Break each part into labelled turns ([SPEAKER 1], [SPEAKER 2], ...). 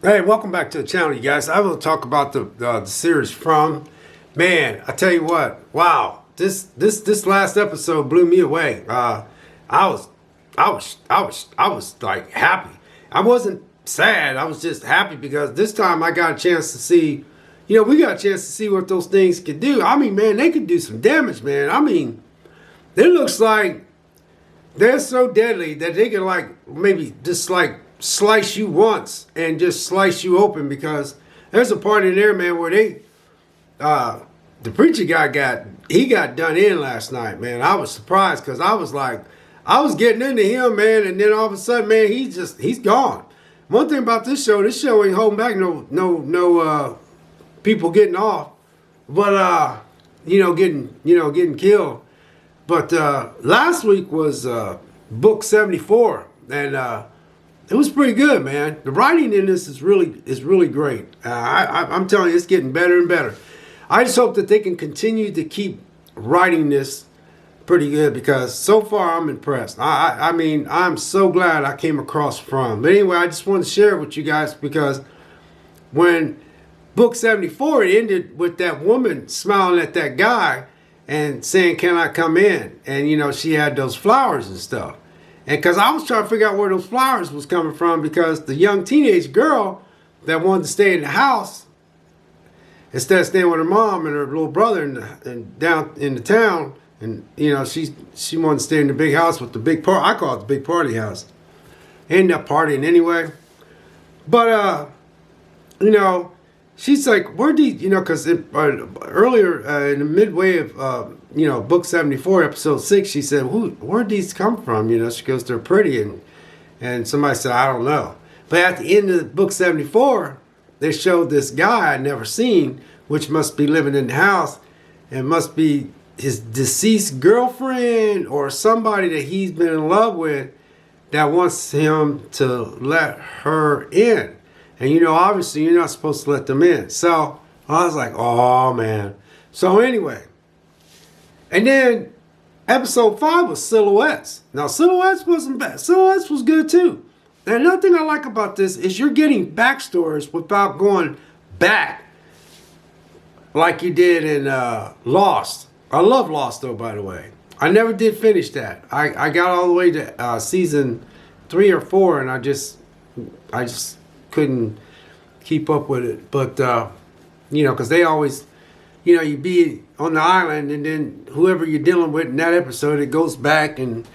[SPEAKER 1] Hey, welcome back to the channel, you guys. I will talk about the series From. Man, I tell you what, wow, this last episode blew me away. I was I was like happy. I wasn't sad. I was just happy because this time I got a chance to see, we got a chance to see what those things could do. I mean, man, they could do some damage, man. I mean, it looks like they're so deadly that they can like maybe just like slice you once and just slice you open, because there's a part in there, man, where the preacher guy got done in last night, man. I was surprised because I was getting into him, man, and then all of a sudden, man, he's gone. One thing about this show ain't holding back no people getting off, but getting killed. But last week was book 74, and it was pretty good, man. The writing in this is really great. I'm telling you, it's getting better and better. I just hope that they can continue to keep writing this pretty good, because so far I'm impressed. I mean, I'm so glad I came across From. But anyway, I just wanted to share it with you guys, because when book 74, it ended with that woman smiling at that guy and saying, "Can I come in?" And she had those flowers and stuff. And because I was trying to figure out where those flowers was coming from, because the young teenage girl that wanted to stay in the house instead of staying with her mom and her little brother and down in the town, and she wanted to stay in the big house with the big part. I call it the big party house. Ended up partying anyway. But she's like, where do because earlier in the midway of book 74, episode 6, she said, where'd these come from? She goes, they're pretty, and somebody said, I don't know. But at the end of book 74, they showed this guy I'd never seen, which must be living in the house, and must be his deceased girlfriend or somebody that he's been in love with, that wants him to let her in. And obviously you're not supposed to let them in. So I was like, oh man. So anyway, and then episode 5 was Silhouettes. Now Silhouettes wasn't bad. Silhouettes was good too. And another thing I like about this is you're getting backstories without going back like you did in Lost. I love Lost though, by the way. I never did finish that. I got all the way to season 3 or 4, and I just couldn't keep up with it. But because they always, you be on the island, and then whoever you're dealing with in that episode, it goes back. And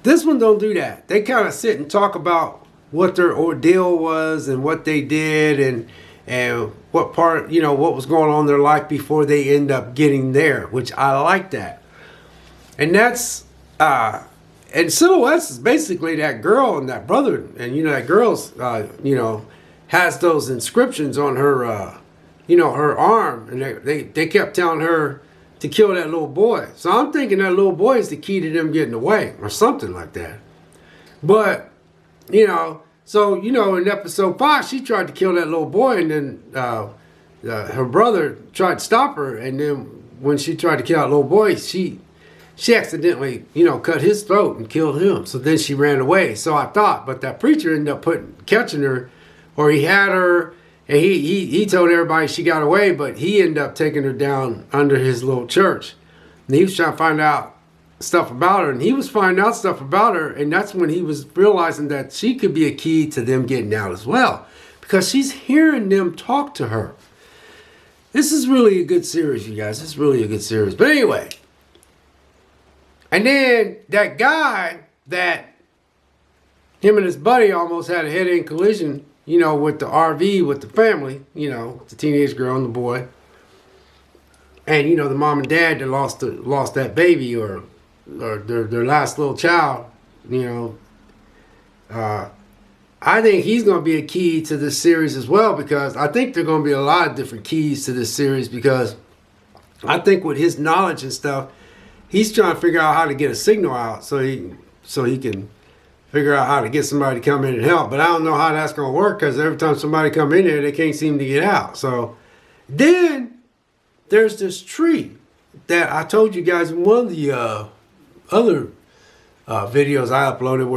[SPEAKER 1] this one don't do that. They kind of sit and talk about what their ordeal was and what they did, and what part, what was going on in their life before they end up getting there, which I like that. And that's and Silhouettes is basically that girl and that brother, and that girl's has those inscriptions on her her arm, and they kept telling her to kill that little boy. So I'm thinking that little boy is the key to them getting away or something like that. But so in episode 5, she tried to kill that little boy, and then her brother tried to stop her, and then when she tried to kill that little boy, she accidentally, cut his throat and killed him. So then she ran away. So I thought, but that preacher ended up catching her, or he had her, and he told everybody she got away, but he ended up taking her down under his little church. And he was trying to find out stuff about her, and he was finding out stuff about her, and that's when he was realizing that she could be a key to them getting out as well, because she's hearing them talk to her. This is really a good series, you guys. It's really a good series. But anyway, and then that guy that him and his buddy almost had a head-on collision, with the RV, with the family, the teenage girl and the boy. And, the mom and dad that lost that baby or their last little child, I think he's going to be a key to this series as well, because I think there are going to be a lot of different keys to this series, because I think with his knowledge and stuff, he's trying to figure out how to get a signal out so he can figure out how to get somebody to come in and help. But I don't know how that's going to work, because every time somebody come in there, they can't seem to get out. So then there's this tree that I told you guys in one of the other videos I uploaded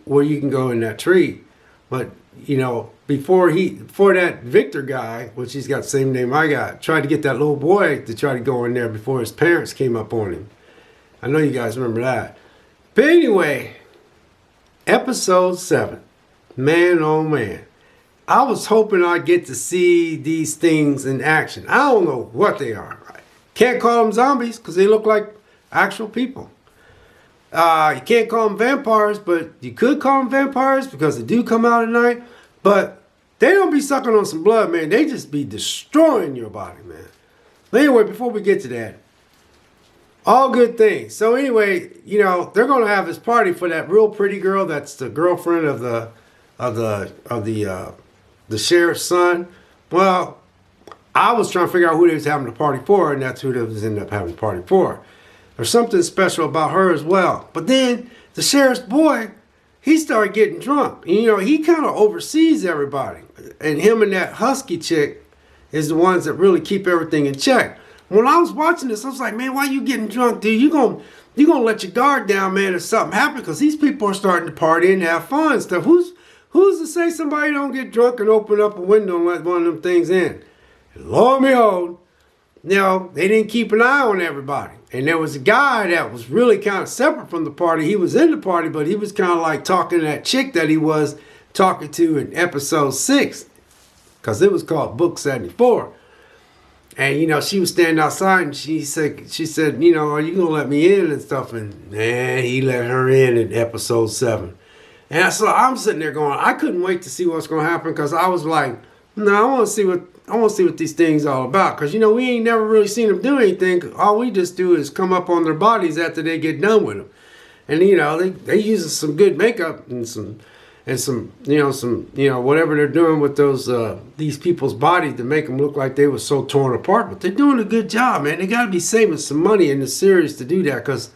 [SPEAKER 1] where you can go in that tree. But before that Victor guy, which he's got the same name I got, tried to get that little boy to try to go in there before his parents came up on him. I know you guys remember that. But anyway, episode 7. Man, oh man. I was hoping I'd get to see these things in action. I don't know what they are. Can't call them zombies because they look like actual people. You can't call them vampires, but you could call them vampires because they do come out at night. But they don't be sucking on some blood, man. They just be destroying your body, man. But anyway, before we get to that, all good things. So anyway, they're gonna have this party for that real pretty girl. That's the girlfriend of the sheriff's son. Well, I was trying to figure out who they was having the party for, and that's who they was ended up having the party for. There's something special about her as well. But then the sheriff's boy, he started getting drunk. He kind of oversees everybody. And him and that husky chick is the ones that really keep everything in check. When I was watching this, I was like, man, why you getting drunk, dude? You gonna let your guard down, man, if something happens? Because these people are starting to party and have fun and stuff. Who's to say somebody don't get drunk and open up a window and let one of them things in? And lo and behold, they didn't keep an eye on everybody. And there was a guy that was really kind of separate from the party. He was in the party, but he was kind of like talking to that chick that he was talking to in episode 6. Because it was called Book 74. And, she was standing outside and she said, are you going to let me in and stuff? And, man, he let her in episode 7. And so I'm sitting there going, I couldn't wait to see what's going to happen because I was like, no, I want to see what these things are all about. Because, we ain't never really seen them do anything. All we just do is come up on their bodies after they get done with them. And, they using some good makeup and some whatever they're doing with these people's bodies to make them look like they were so torn apart. But they're doing a good job, man. They got to be saving some money in the series to do that because,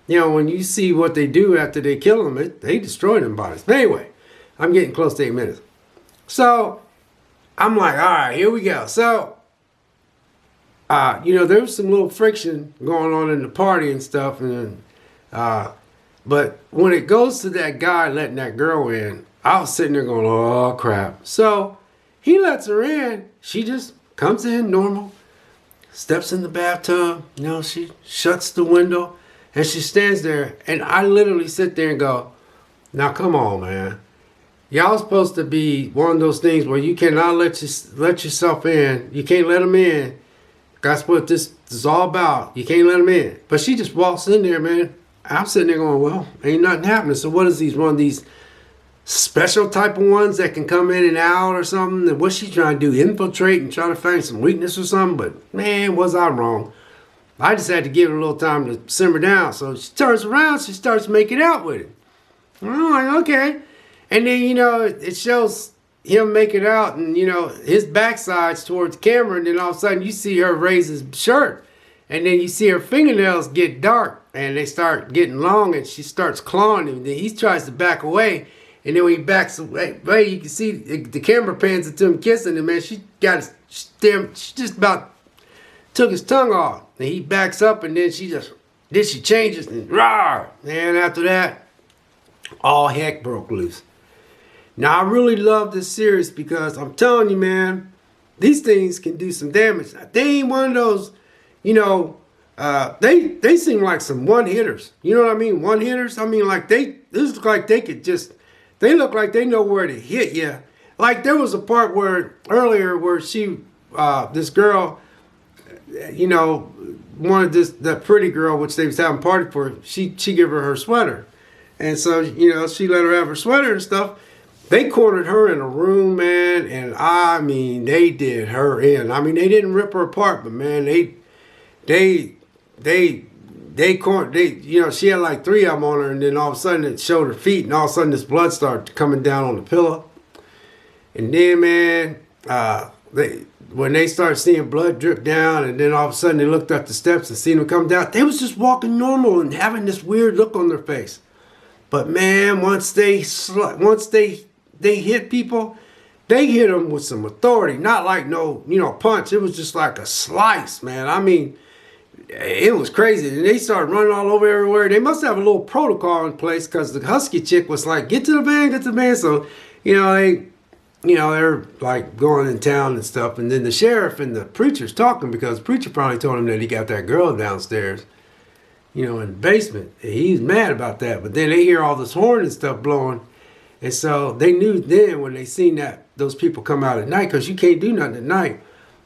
[SPEAKER 1] when you see what they do after they kill them, they destroy them bodies. But anyway, I'm getting close to 8 minutes. So I'm like, all right, here we go. So, there was some little friction going on in the party and stuff. And but when it goes to that guy letting that girl in, I was sitting there going, oh, crap. So he lets her in. She just comes in normal, steps in the bathtub. She shuts the window. And she stands there, and I literally sit there and go, now come on, man. Y'all supposed to be one of those things where you cannot let yourself in. You can't let them in. That's what this is all about. You can't let them in. But she just walks in there, man. I'm sitting there going, well, ain't nothing happening. So what is one of these special type of ones that can come in and out or something? And what's she trying to do? Infiltrate and try to find some weakness or something? But, man, was I wrong. I just had to give her a little time to simmer down. So she turns around, she starts making out with him. I'm like, okay. And then, it shows him making out and, his backside's towards the camera. And then all of a sudden you see her raise his shirt. And then you see her fingernails get dark and they start getting long and she starts clawing him. Then he tries to back away. And then when he backs away, you can see the camera pans into him kissing him, man. She just about took his tongue off. And he backs up and then she changes and rawr. And after that, all heck broke loose. Now I really love this series because I'm telling you, man, these things can do some damage. They ain't one of those, they seem like some one hitters. You know what I mean? One hitters. I mean, like they look like they know where to hit you. Like there was a part earlier where this girl, wanted that pretty girl, which they was having a party for, she gave her sweater. And so, she let her have her sweater and stuff. They cornered her in a room, man, and I mean, they did her in. I mean, they didn't rip her apart, but man, they cornered, she had like 3 of them on her, and then all of a sudden it showed her feet, and all of a sudden this blood started coming down on the pillow. And then, man, when they started seeing blood drip down, and then all of a sudden they looked up the steps and seen them come down, they was just walking normal and having this weird look on their face. But man, once they hit people, they hit them with some authority, not like no punch. It was just like a slice, man. I mean, it was crazy. And they started running all over everywhere. They must have a little protocol in place because the husky chick was like, get to the van. So they're like going in town and stuff, and then the sheriff and the preacher's talking because the preacher probably told him that he got that girl downstairs, in the basement. And he's mad about that, but then they hear all this horn and stuff blowing, and so they knew then when they seen that those people come out at night, because you can't do nothing at night.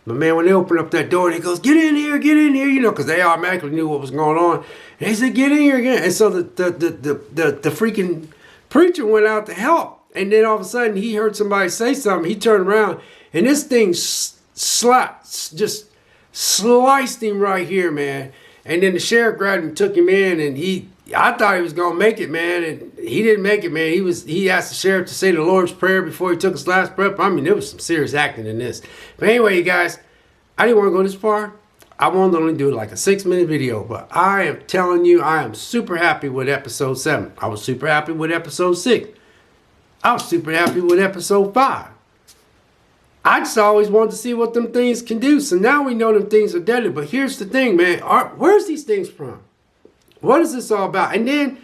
[SPEAKER 1] But man, when they open up that door, he goes, get in here, because they automatically knew what was going on. And they said, get in here again. And so the freaking preacher went out to help. And then all of a sudden, he heard somebody say something. He turned around, and this thing just sliced him right here, man. And then the sheriff grabbed him, took him in, and I thought he was gonna make it, man, and he didn't make it, man. He asked the sheriff to say the Lord's Prayer before he took his last breath. I mean, there was some serious acting in this. But anyway, you guys, I didn't want to go this far. I wanted to only do like a 6-minute video, but I am telling you, I am super happy with episode 7. I was super happy with episode 6. I was super happy with episode 5. I just always wanted to see what them things can do. So now we know them things are deadly. But here's the thing, man. Where's these things from? What is this all about? And then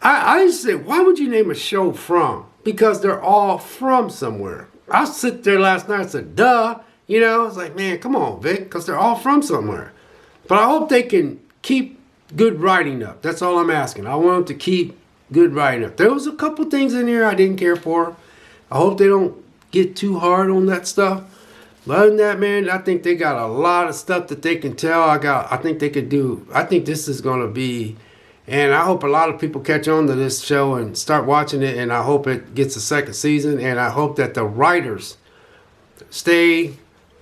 [SPEAKER 1] I just said, why would you name a show From? Because they're all from somewhere. I sit there last night and said, duh. I was like, man, come on, Vic, because they're all from somewhere. But I hope they can keep good writing up. That's all I'm asking. I want them to keep good writing up. There was a couple things in here I didn't care for. I hope they don't get too hard on that stuff. But other than that, man, I think they got a lot of stuff that they can tell. I think they could do. I think this is going to be, and I hope a lot of people catch on to this show and start watching it, and I hope it gets a second season, and I hope that the writers stay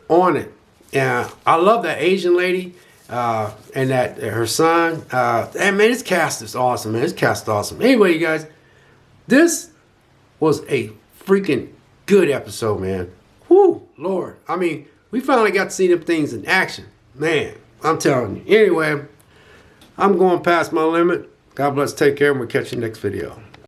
[SPEAKER 1] on it. And I love that Asian lady and that her son. And man, this cast is awesome, man. This cast is awesome. Anyway, you guys, this was a freaking good episode, man. Whoo, Lord. I mean, we finally got to see them things in action. Man, I'm telling you. Anyway, I'm going past my limit. God bless. Take care, and we'll catch you next video.